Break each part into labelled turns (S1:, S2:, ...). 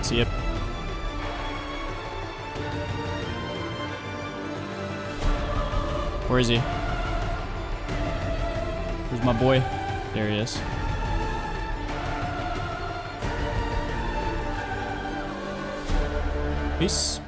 S1: see it. Where is he? Where's my boy? There he is. Peace.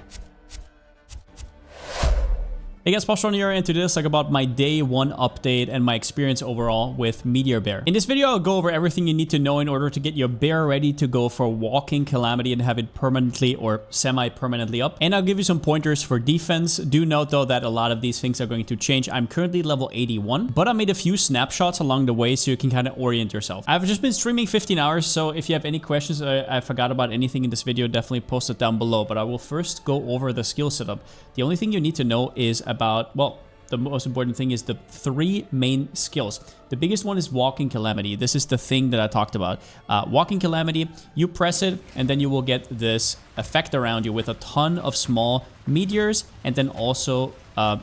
S1: Hey guys, Palsteron here, and today let's talk about my day 1 update and my experience overall with Meteor Bear. In this video, I'll go over everything you need to know in order to get your bear ready to go for walking Calamity and have it permanently or semi-permanently up. And I'll give you some pointers for defense. Do note though that a lot of these things are going to change. I'm currently level 81, but I made a few snapshots along the way so you can kind of orient yourself. I've just been streaming 15 hours, so if you have any questions, I forgot about anything in this video, definitely post it down below. But I will first go over the skill setup. The only thing you need to know is about, well, the most important thing is the 3 main skills. The biggest one is Walking Calamity. This is the thing that I talked about. Walking Calamity, you press it, and then you will get this effect around you with a ton of small meteors, and then also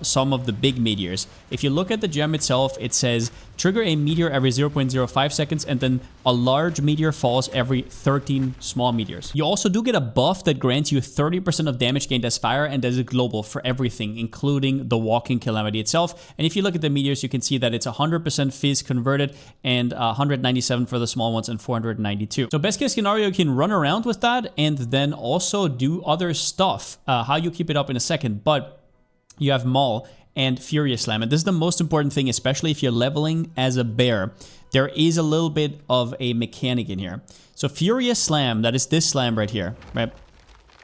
S1: some of the big meteors. If you look at the gem itself, it says trigger a meteor every 0.05 seconds, and then a large meteor falls every 13 small meteors. You also do get a buff that grants you 30% of damage gained as fire, and that is global for everything, including the Walking Calamity itself. And if you look at the meteors, you can see that it's 100% fizz converted, and 197 for the small ones and 492. So best case scenario, you can run around with that and then also do other stuff. How you keep it up in a second, but you have Maul and Furious Slam. And this is the most important thing, especially if you're leveling as a bear. There is a little bit of a mechanic in here. So Furious Slam, that is this slam right here, right?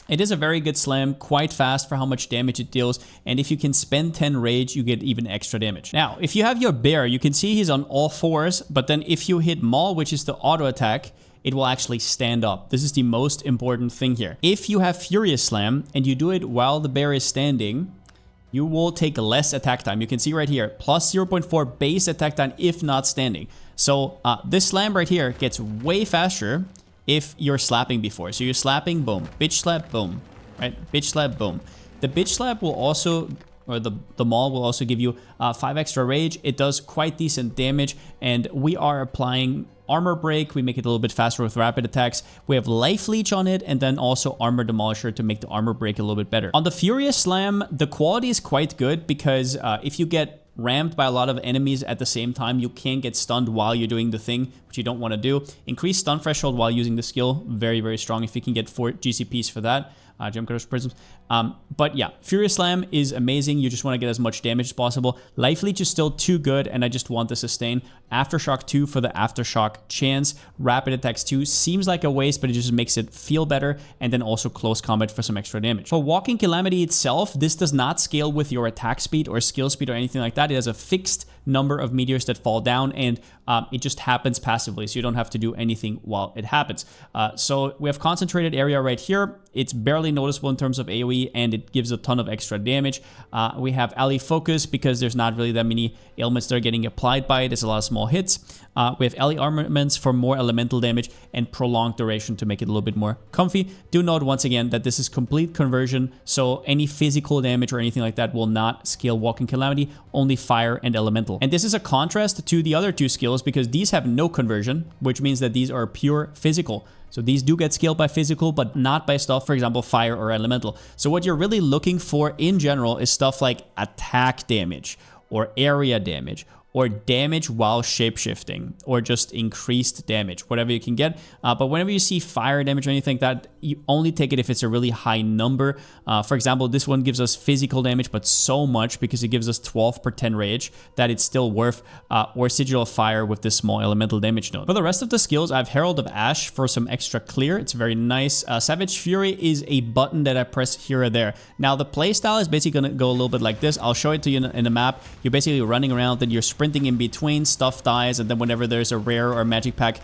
S1: It is a very good slam, quite fast for how much damage it deals. And if you can spend 10 rage, you get even extra damage. Now, if you have your bear, you can see he's on all 4s. But then if you hit Maul, which is the auto attack, it will actually stand up. This is the most important thing here. If you have Furious Slam and you do it while the bear is standing, you will take less attack time. You can see right here, plus 0.4 base attack time if not standing. So this slam right here gets way faster if you're slapping before. So you're slapping, boom. Bitch slap, boom. Right? Bitch slap, boom. The bitch slap will also, or the Maul will also give you 5 extra rage. It does quite decent damage, and we are applying Armor Break. We make it a little bit faster with rapid attacks. We have Life Leech on it, and then also Armor Demolisher to make the Armor Break a little bit better. On the Furious Slam, the quality is quite good because if you get rammed by a lot of enemies at the same time, you can get stunned while you're doing the thing, which you don't want to do. Increase stun threshold while using the skill, very, very strong if you can get 4 GCPs for that. Gem Crush Prisms. But yeah, Furious Slam is amazing. You just want to get as much damage as possible. Life Leech is still too good, and I just want the sustain. Aftershock 2 for the Aftershock chance. Rapid Attacks 2 seems like a waste, but it just makes it feel better. And then also Close Combat for some extra damage. For Walking Calamity itself, this does not scale with your attack speed or skill speed or anything like that. It has a fixed number of meteors that fall down, and it just happens passively, so you don't have to do anything while it happens. So we have Concentrated Area right here. It's barely noticeable in terms of AoE, and it gives a ton of extra damage. We have Ally Focus because there's not really that many ailments that are getting applied by it. There's a lot of small hits. We have Ally Armaments for more elemental damage and prolonged duration to make it a little bit more comfy. Do note once again that this is complete conversion, so any physical damage or anything like that will not scale Walking Calamity, only fire and elemental. And this is a contrast to the other 2 skills because these have no conversion, which means that these are pure physical. So these do get scaled by physical, but not by stuff, for example, fire or elemental. So what you're really looking for in general is stuff like attack damage or area damage or damage while shapeshifting, or just increased damage, whatever you can get. But whenever you see fire damage or anything like that, you only take it if it's a really high number. For example, this one gives us physical damage, but so much because it gives us 12 per 10 rage that it's still worth, or Sigil of Fire with this small elemental damage node. For the rest of the skills, I have Herald of Ash for some extra clear. It's very nice. Savage Fury is a button that I press here or there. Now, the playstyle is basically going to go a little bit like this. I'll show it to you in the map. You're basically running around and you're sprinting in between, stuff dies, and then whenever there's a rare or magic pack,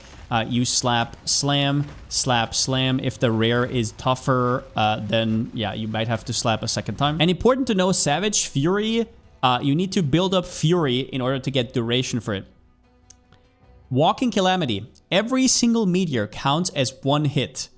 S1: you slap, slam, slap, slam. If the rare is tougher, then yeah, you might have to slap a second time. And important to know, Savage Fury, you need to build up Fury in order to get duration for it. Walking Calamity, every single meteor counts as 1 hit.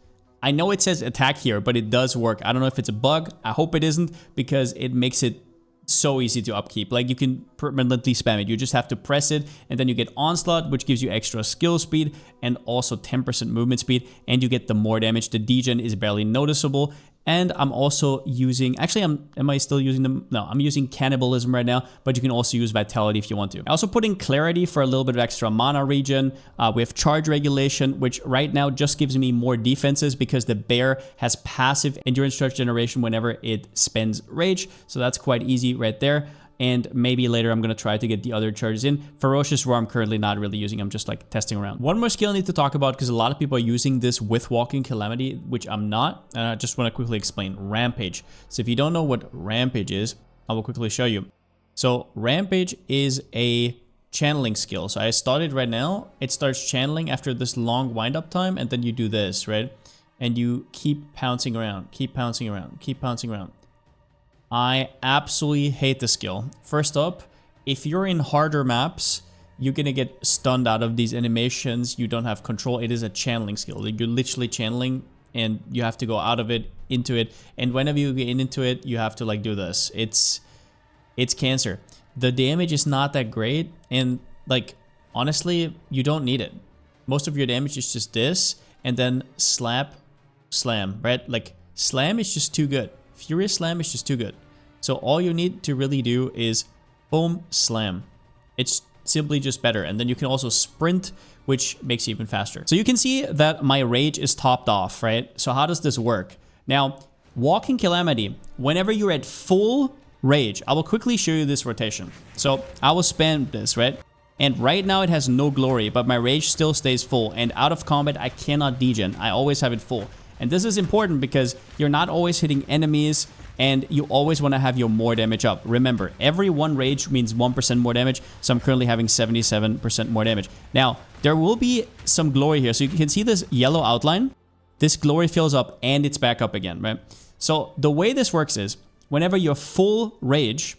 S1: I know it says attack here, but it does work. I don't know if it's a bug. I hope it isn't, because it makes it so easy to upkeep. Like, you can permanently spam it. You just have to press it, and then you get Onslaught, which gives you extra skill speed and also 10% movement speed, and you get the more damage. The degen is barely noticeable. And I'm also using, actually, am I still using them? No, I'm using Cannibalism right now, but you can also use Vitality if you want to. I also put in Clarity for a little bit of extra mana regen. We have Charge Regulation, which right now just gives me more defenses because the bear has passive Endurance Charge Generation whenever it spends Rage. So that's quite easy right there. And maybe later I'm going to try to get the other charges in. Ferocious Roar I'm currently not really using. I'm just like testing around. One more skill I need to talk about because a lot of people are using this with Walking Calamity, which I'm not. And I just want to quickly explain Rampage. So if you don't know what Rampage is, I will quickly show you. So Rampage is a channeling skill. So I started right now. It starts channeling after this long wind-up time. And then you do this, right? And you keep pouncing around, keep pouncing around, keep pouncing around. I absolutely hate the skill. First up, if you're in harder maps, you're gonna get stunned out of these animations. You don't have control. It is a channeling skill. You're literally channeling and you have to go out of it, into it. And whenever you get into it, you have to like do this. It's cancer. The damage is not that great. And like, honestly, you don't need it. Most of your damage is just this and then slap, slam, right? Like slam is just too good. Furious Slam is just too good. So all you need to really do is boom, slam. It's simply just better. And then you can also sprint, which makes you even faster. So you can see that my rage is topped off, right? So how does this work? Now, Walking Calamity, whenever you're at full rage, I will quickly show you this rotation. So I will spam this, right? And right now it has no glory, but my rage still stays full. And out of combat, I cannot degen. I always have it full. And this is important because you're not always hitting enemies and you always want to have your more damage up. Remember, every one rage means 1% more damage. So I'm currently having 77% more damage. Now, there will be some glory here. So you can see this yellow outline. This glory fills up and it's back up again, right? So the way this works is whenever you're full rage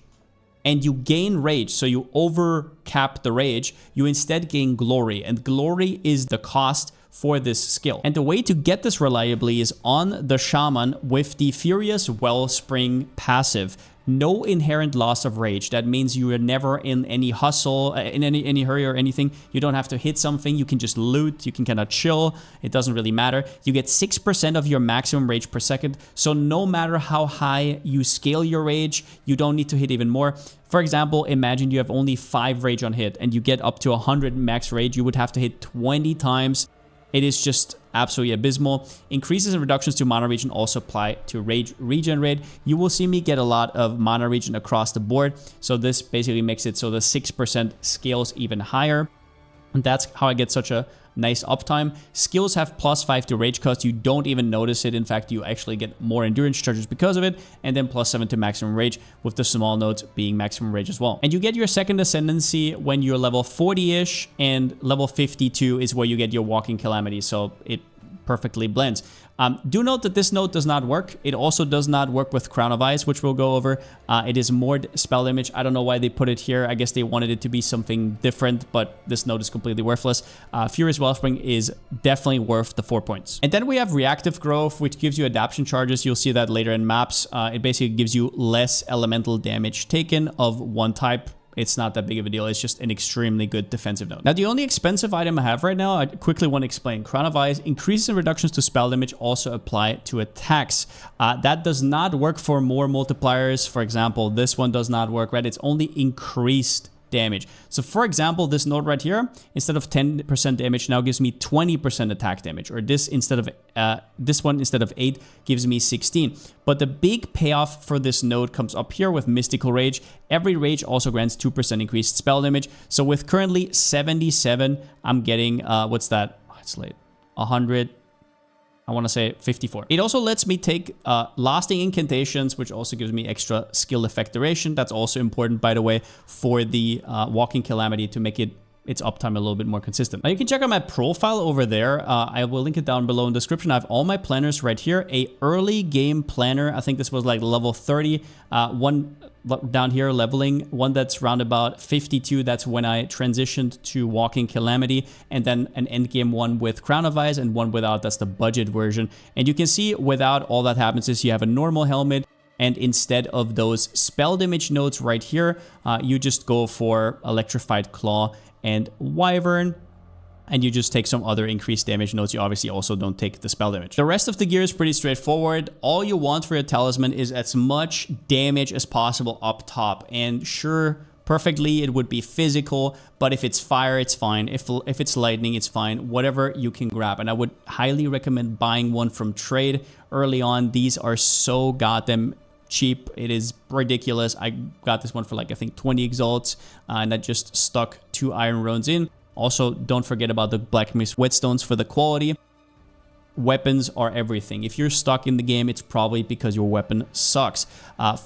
S1: and you gain rage, so you overcap the rage, you instead gain glory. And glory is the cost for this skill. And the way to get this reliably is on the Shaman with the Furious Wellspring passive. No inherent loss of rage. That means you are never in any hustle, in any hurry or anything. You don't have to hit something. You can just loot. You can kind of chill. It doesn't really matter. You get 6% of your maximum rage per second. So no matter how high you scale your rage, you don't need to hit even more. For example, imagine you have only 5 rage on hit and you get up to 100 max rage. You would have to hit 20 times. It is just absolutely abysmal. Increases and reductions to mana regen also apply to rage regen rate. You will see me get a lot of mana regen across the board. So this basically makes it so the 6% scales even higher. And that's how I get such a nice uptime. Skills have +5 to rage cost. You don't even notice it. In fact, you actually get more endurance charges because of it. And then +7 to maximum rage, with the small nodes being maximum rage as well. And you get your second ascendancy when you're level 40-ish, and level 52 is where you get your Walking Calamity. So it perfectly blends. Do note that this node does not work. It also does not work with Crown of Ice, which we'll go over. It is more spell damage. I don't know why they put it here. I guess they wanted it to be something different, but this node is completely worthless. Furious Wellspring is definitely worth the 4 points. And then we have Reactive Growth, which gives you adaptation charges. You'll see that later in maps. It basically gives you less elemental damage taken of one type. It's not that big of a deal. It's just an extremely good defensive node. Now, the only expensive item I have right now, I quickly want to explain. Crown of Ice, increases and reductions to spell damage also apply to attacks. That does not work for more multipliers. For example, this one does not work, right? It's only increased damage. So for example, this node right here, instead of 10% damage, now gives me 20% attack damage, or this one instead of 8 gives me 16. But the big payoff for this node comes up here with Mystical Rage. Every rage also grants 2% increased spell damage. So with currently 77, I'm getting what's that? Oh, it's late. 100. I want to say 54. It also lets me take lasting incantations, which also gives me extra skill effect duration. That's also important, by the way, for the Walking Calamity to make its uptime a little bit more consistent. Now you can check out my profile over there. I will link it down below in the description. I have all my planners right here. A early game planner. I think this was like level 30. One down here leveling, one that's round about 52. That's when I transitioned to Walking Calamity, and then an end game one with Crown of Ice and one without. That's the budget version. And you can see without, all that happens is you have a normal helmet, And instead of those spell damage nodes right here, you just go for Electrified Claw and Wyvern, and you just take some other increased damage nodes. You obviously also don't take the spell damage. The rest of the gear is pretty straightforward. All you want for your talisman is as much damage as possible up top. And sure, perfectly it would be physical, but if it's fire, it's fine. If it's lightning, it's fine. Whatever you can grab. And I would highly recommend buying one from trade early on. These are so goddamn cheap. It is ridiculous. I got this one for like, I think 20 exalts, and I just stuck 2 iron runes in. Also, don't forget about the Black Mist Whetstones for the quality. Weapons are everything. If you're stuck in the game, it's probably because your weapon sucks.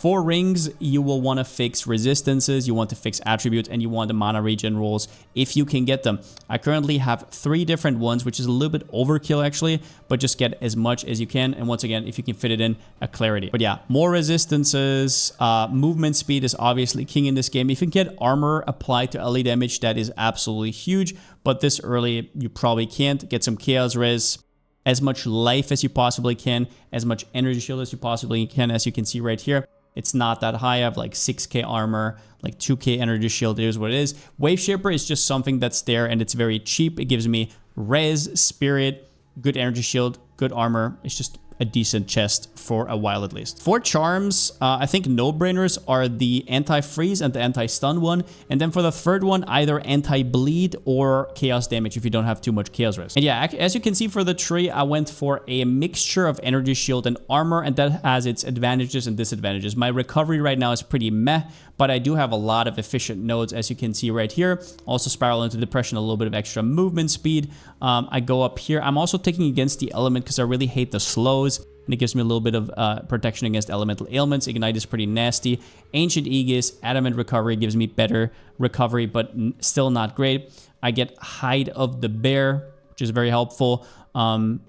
S1: For rings, you will want to fix resistances, you want to fix attributes, and you want the mana regen rolls if you can get them. I currently have 3 different ones, which is a little bit overkill actually, but just get as much as you can. And once again, if you can fit it in, a clarity. But yeah, more resistances, movement speed is obviously king in this game. If you can get armor applied to LE damage, that is absolutely huge. But this early, you probably can't. Get some chaos res, as much life as you possibly can, as much energy shield as you possibly can. As you can see right here, it's not that high. I have like 6k armor, like 2k energy shield. It is what it is. Wave Shaper is just something that's there, and it's very cheap. It gives me res, spirit, good energy shield, good armor. It's just a decent chest for a while at least. For charms, I think no-brainers are the anti-freeze and the anti-stun one. And then for the third one, either anti-bleed or chaos damage if you don't have too much chaos res. And yeah, as you can see for the tree, I went for a mixture of energy shield and armor, and that has its advantages and disadvantages. My recovery right now is pretty meh, but I do have a lot of efficient nodes, as you can see right here. Also Spiral into Depression, a little bit of extra movement speed. I go up here. I'm also taking against the element because I really hate the slows, and it gives me a little bit of protection against elemental ailments. Ignite is pretty nasty. Ancient Aegis, Adamant Recovery gives me better recovery, but still not great. I get Hide of the Bear, which is very helpful.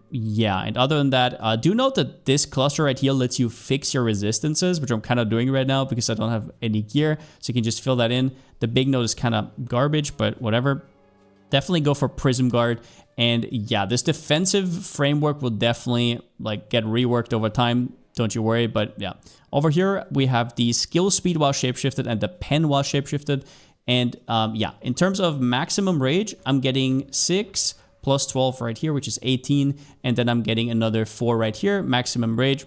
S1: Yeah, and other than that, do note that this cluster right here lets you fix your resistances, which I'm kind of doing right now because I don't have any gear, so you can just fill that in. The big node is kind of garbage, but whatever. Definitely go for Prism Guard. And yeah, this defensive framework will definitely like get reworked over time. Don't you worry. But yeah, over here we have the skill speed while shapeshifted and the pen while shapeshifted. And yeah, in terms of maximum rage, I'm getting 6 plus 12 right here, which is 18. And then I'm getting another 4 right here, maximum rage.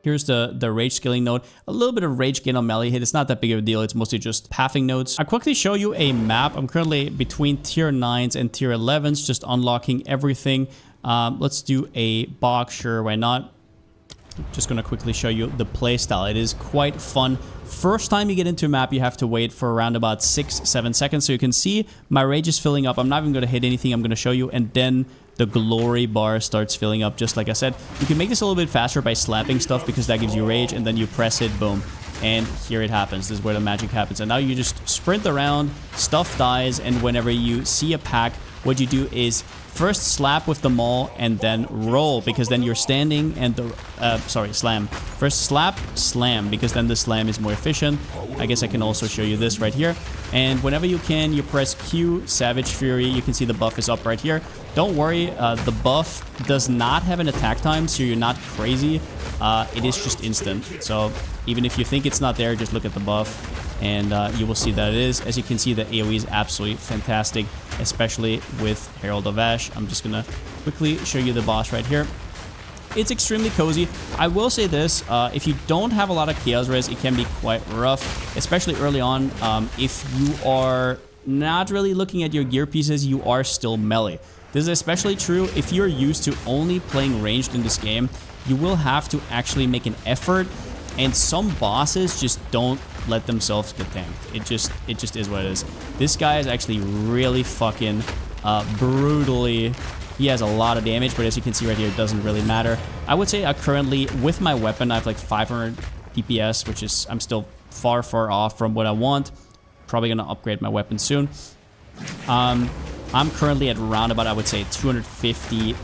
S1: Here's the rage scaling node. A little bit of rage gain on melee hit. It's not that big of a deal. It's mostly just pathing nodes. I'll quickly show you a map. I'm currently between tier 9s and tier 11s, just unlocking everything. Let's do a box. Sure, why not? Just gonna quickly show you the playstyle. It is quite fun. First time you get into a map, you have to wait for around about 6-7 seconds. So you can see my rage is filling up. I'm not even gonna hit anything. I'm gonna show you, and then the glory bar starts filling up, just like I said. You can make this a little bit faster by slapping stuff because that gives you rage, and then you press it, boom. And here it happens. This is where the magic happens. And now you just sprint around, stuff dies, and whenever you see a pack, what you do is first slap with the maul and then roll, because then you're standing and the slam. First slap, slam, because then the slam is more efficient. I guess I can also show you this right here. And whenever you can, you press Q, Savage Fury. You can see the buff is up right here. Don't worry, the buff does not have an attack time, so you're not crazy. It is just instant. So even if you think it's not there, just look at the buff and you will see that it is. As you can see, the AoE is absolutely fantastic, especially with Herald of Ash. I'm just gonna quickly show you the boss right here. It's extremely cozy. I will say this, if you don't have a lot of chaos res, it can be quite rough, especially early on. If you are not really looking at your gear pieces, you are still melee. This is especially true if you're used to only playing ranged in this game. You will have to actually make an effort, and some bosses just don't let themselves get tanked. It just is what it is. This guy is actually really fucking brutally. He has a lot of damage, but as you can see right here, it doesn't really matter. I would say I currently, with my weapon, I have like 500 DPS, which is, I'm still far off from what I want. Probably gonna upgrade my weapon soon. I'm currently at around about, I would say, 250k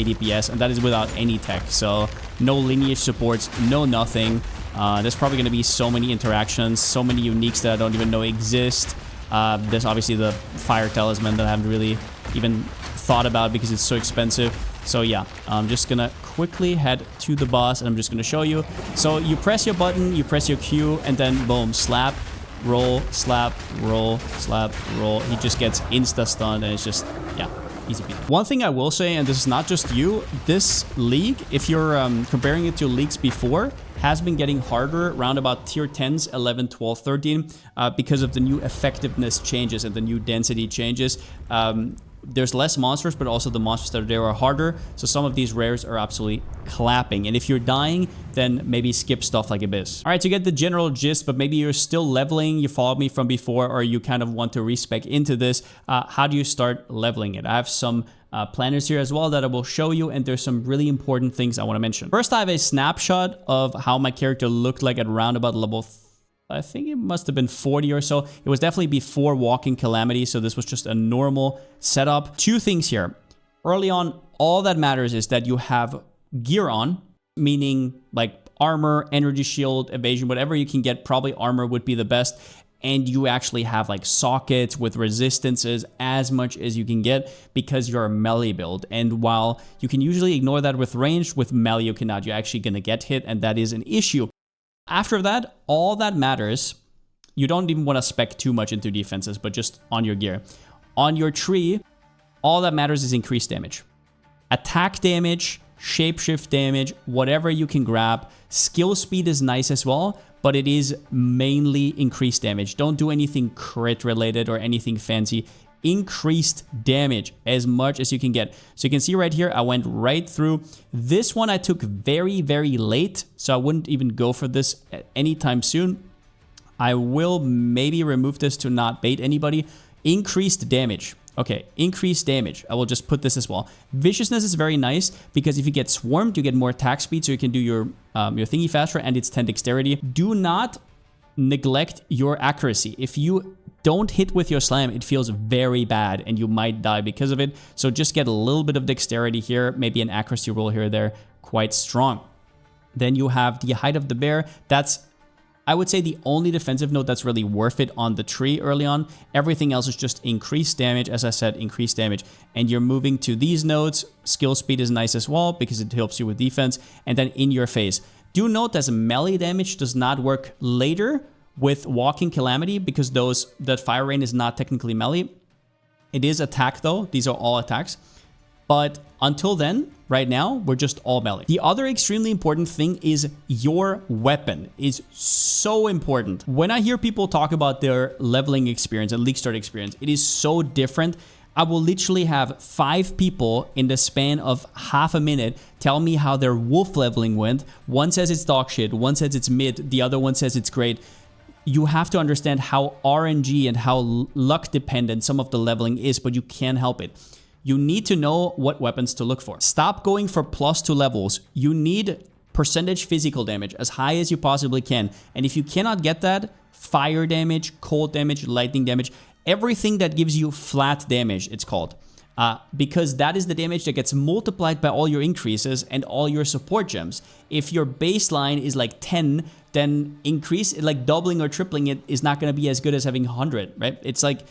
S1: DPS, and that is without any tech. So no lineage supports, no nothing. There's probably going to be so many interactions, so many uniques that I don't even know exist. There's obviously the fire talisman that I haven't really even thought about because it's so expensive. So yeah, I'm just gonna quickly head to the boss and I'm just gonna show you. So you press your button, you press your Q, and then boom, slap, roll, slap, roll, slap, roll. He just gets insta-stunned and it's just, yeah, easy peasy. One thing I will say, and this is not just you, this league, if you're comparing it to leagues before, has been getting harder around about tier 10s, 11, 12, 13, because of the new effectiveness changes and the new density changes. There's less monsters, but also the monsters that are there are harder. So some of these rares are absolutely clapping. And if you're dying, then maybe skip stuff like Abyss. All right, to get the general gist, but maybe you're still leveling, you followed me from before, or you kind of want to respec into this, how do you start leveling it? I have some planners here as well that I will show you, and there's some really important things I want to mention. First, I have a snapshot of how my character looked like at around about level I think it must have been 40 or so. It was definitely before walking Calamity, so this was just a normal setup. Two things here. Early on, all that matters is that you have gear on, meaning like armor, energy shield, evasion, whatever you can get. Probably armor would be the best. And you actually have like sockets with resistances as much as you can get because you're a melee build. And while you can usually ignore that with range, with melee you cannot. You're actually going to get hit, and that is an issue. After that, all that matters, you don't even want to spec too much into defenses, but just on your gear. On your tree, all that matters is increased damage. Attack damage, shapeshift damage, whatever you can grab. Skill speed is nice as well, but it is mainly increased damage. Don't do anything crit related or anything fancy. Increased damage as much as you can get. So you can see right here, I went right through. This one I took very, very late, so I wouldn't even go for this anytime soon. I will maybe remove this to not bait anybody. Increased damage. Okay, increased damage. I will just put this as well. Viciousness is very nice because if you get swarmed, you get more attack speed, so you can do your thingy faster, and it's 10 dexterity. Do not neglect your accuracy. If you don't hit with your slam, it feels very bad and you might die because of it. So just get a little bit of dexterity here, maybe an accuracy roll here or there, quite strong. Then you have the height of the bear. That's, I would say, the only defensive note that's really worth it on the tree early on. Everything else is just increased damage. As I said, increased damage. And you're moving to these nodes. Skill speed is nice as well because it helps you with defense. And then in your face. Do note that melee damage does not work later with walking Calamity because that fire rain is not technically melee. It is attack though. These are all attacks. But until then, right now, we're just all melee. The other extremely important thing is your weapon is so important. When I hear people talk about their leveling experience and league start experience, it is so different. I will literally have 5 people in the span of half a minute tell me how their wolf leveling went. One says it's dog shit, one says it's mid, the other one says it's great. You have to understand how RNG and how luck dependent some of the leveling is, but you can't help it. You need to know what weapons to look for. Stop going for +2 levels. You need percentage physical damage as high as you possibly can. And if you cannot get that, fire damage, cold damage, lightning damage, everything that gives you flat damage, it's called. Because that is the damage that gets multiplied by all your increases and all your support gems. If your baseline is like 10, then increase it, like doubling or tripling it is not going to be as good as having 100, right? It's like,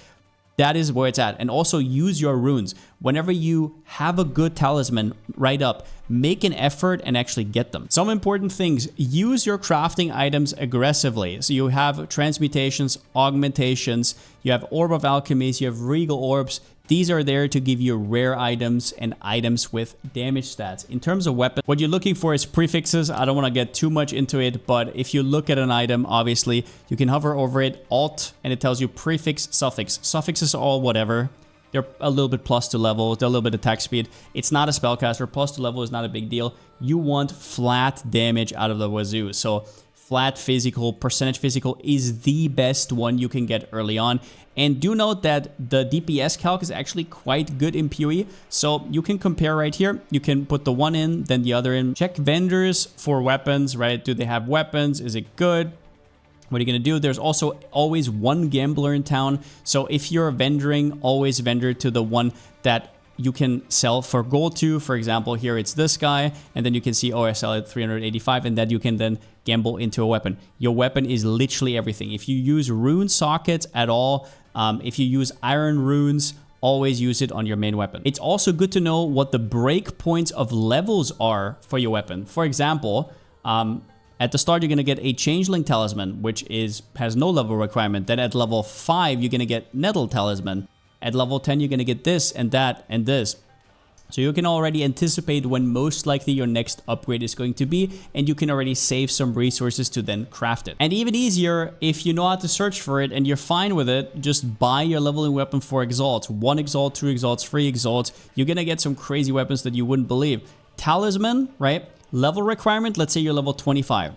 S1: that is where it's at. And also use your runes. Whenever you have a good talisman right up, make an effort and actually get them. Some important things, use your crafting items aggressively. So you have transmutations, augmentations, you have Orb of Alchemies, you have Regal Orbs. These are there to give you rare items and items with damage stats. In terms of weapon, what you're looking for is prefixes. I don't want to get too much into it, but if you look at an item, obviously, you can hover over it, Alt, and it tells you prefix, suffix. Suffixes are all whatever. They're a little bit +2 level, they're a little bit attack speed. It's not a spellcaster, +2 level is not a big deal. You want flat damage out of the wazoo. So flat physical, percentage physical is the best one you can get early on. And do note that the DPS calc is actually quite good in PoE. So you can compare right here. You can put the one in, then the other in. Check vendors for weapons, right? Do they have weapons? Is it good? What are you going to do? There's also always one gambler in town. So if you're vendoring, always vendor to the one that you can sell for gold to. For example, here it's this guy, and then you can see, oh, I sell it 385, and that you can then gamble into a weapon. Your weapon is literally everything. If you use rune sockets at all, if you use iron runes, always use it on your main weapon. It's also good to know what the break points of levels are for your weapon. For example, at the start, you're going to get a Changeling Talisman, which has no level requirement. Then at level 5, you're going to get Nettle Talisman. At level 10, you're going to get this and that and this. So you can already anticipate when most likely your next upgrade is going to be, and you can already save some resources to then craft it. And even easier, if you know how to search for it and you're fine with it, just buy your leveling weapon for exalts. 1 exalt, 2 exalts, 3 exalts. You're gonna get some crazy weapons that you wouldn't believe. Talisman, right? Level requirement, let's say you're level 25.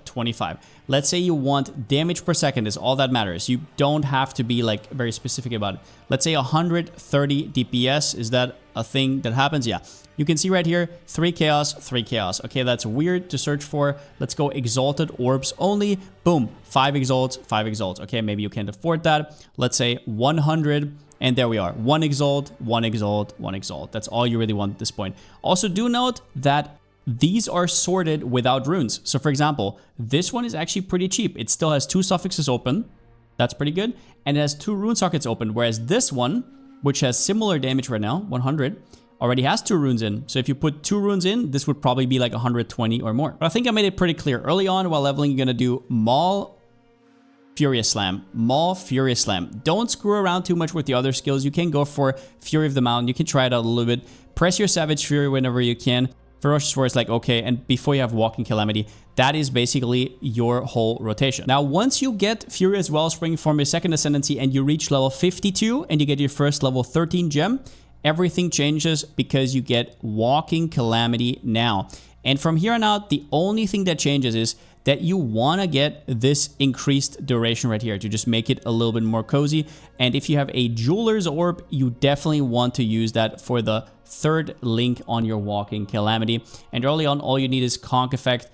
S1: Let's say you want damage per second is all that matters. You don't have to be like very specific about it. Let's say 130 DPS. Is that a thing that happens? Yeah. You can see right here, 3 chaos, 3 chaos. Okay, that's weird to search for. Let's go exalted orbs only. Boom, 5 exalts, 5 exalts. Okay, maybe you can't afford that. Let's say 100. And there we are. 1 exalt, 1 exalt, 1 exalt. That's all you really want at this point. Also, do note that these are sorted without runes. So for example, this one is actually pretty cheap. It still has 2 suffixes open. That's pretty good. And it has 2 rune sockets open. Whereas this one, which has similar damage right now, 100, already has 2 runes in. So if you put 2 runes in, this would probably be like 120 or more. But I think I made it pretty clear. Early on while leveling, you're going to do Maul, Furious Slam. Maul, Furious Slam. Don't screw around too much with the other skills. You can go for Fury of the Mountain. You can try it out a little bit. Press your Savage Fury whenever you can. Ferocious War is like, okay, and before you have Walking Calamity, that is basically your whole rotation. Now, once you get Furious Wellspring from your second Ascendancy and you reach level 52 and you get your first level 13 gem, everything changes because you get Walking Calamity now. And from here on out, the only thing that changes is that you want to get this increased duration right here to just make it a little bit more cozy. And if you have a Jeweler's Orb, you definitely want to use that for the 3rd link on your Walking Calamity. And early on, all you need is Conk Effect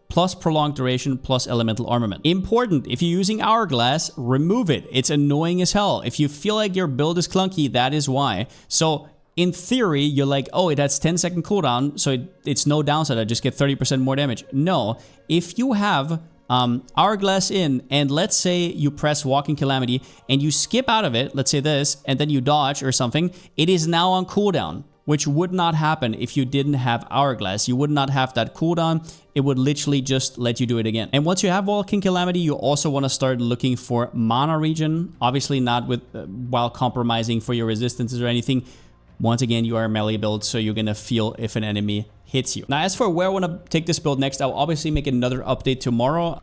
S1: plus Prolonged Duration plus Elemental Armament. Important, if you're using Hourglass, remove it. It's annoying as hell. If you feel like your build is clunky, that is why. So in theory, you're like, oh, it has 10-second cooldown, so it's no downside. I just get 30% more damage. No, if you have Hourglass in, and let's say you press Walking Calamity and you skip out of it, let's say this, and then you dodge or something, it is now on cooldown, which would not happen if you didn't have Hourglass. You would not have that cooldown. It would literally just let you do it again. And once you have Walking Calamity, you also want to start looking for mana regen. Obviously not with while compromising for your resistances or anything. Once again, you are a melee build, so you're gonna feel if an enemy hits you. Now, as for where I want to take this build next, I'll obviously make another update tomorrow.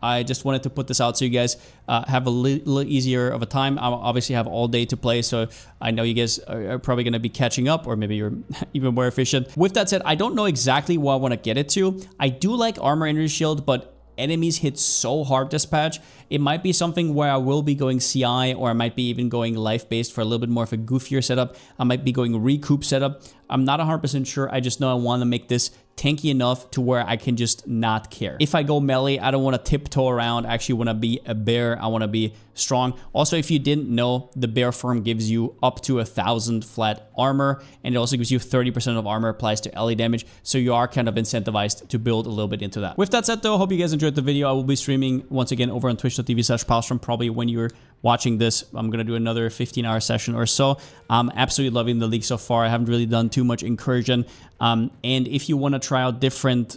S1: I just wanted to put this out so you guys have a little easier of a time. I obviously have all day to play, so I know you guys are probably going to be catching up, or maybe you're even more efficient. With that said, I don't know exactly what I want to get it to. I do like Armor Energy Shield, but enemies hit so hard this patch. It might be something where I will be going CI, or I might be even going life-based for a little bit more of a goofier setup. I might be going recoup setup. I'm not 100% sure. I just know I want to make this tanky enough to where I can just not care. If I go melee, I don't want to tiptoe around. I actually want to be a bear. I want to be strong. Also, if you didn't know, the bear form gives you up to 1,000 flat armor, and it also gives you 30% of armor applies to LA damage, so you are kind of incentivized to build a little bit into that. With that said though, hope you guys enjoyed the video. I will be streaming once again over on twitch.tv/Palsteron. Probably when you're watching this, I'm gonna do another 15-hour session or so. I'm absolutely loving the league so far. I haven't really done too much incursion. And if you want to try out different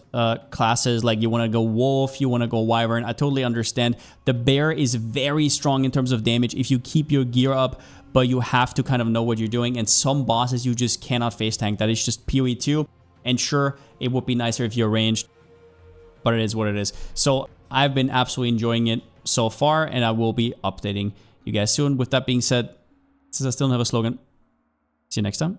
S1: classes, like you want to go wolf, you want to go wyvern, I totally understand. The bear is very strong in terms of damage if you keep your gear up, but you have to kind of know what you're doing. And some bosses you just cannot face tank. That is just PoE 2. And sure, it would be nicer if you're ranged, but it is what it is. So I've been absolutely enjoying it so far, and I will be updating you guys soon. With that being said, since I still don't have a slogan, see you next time.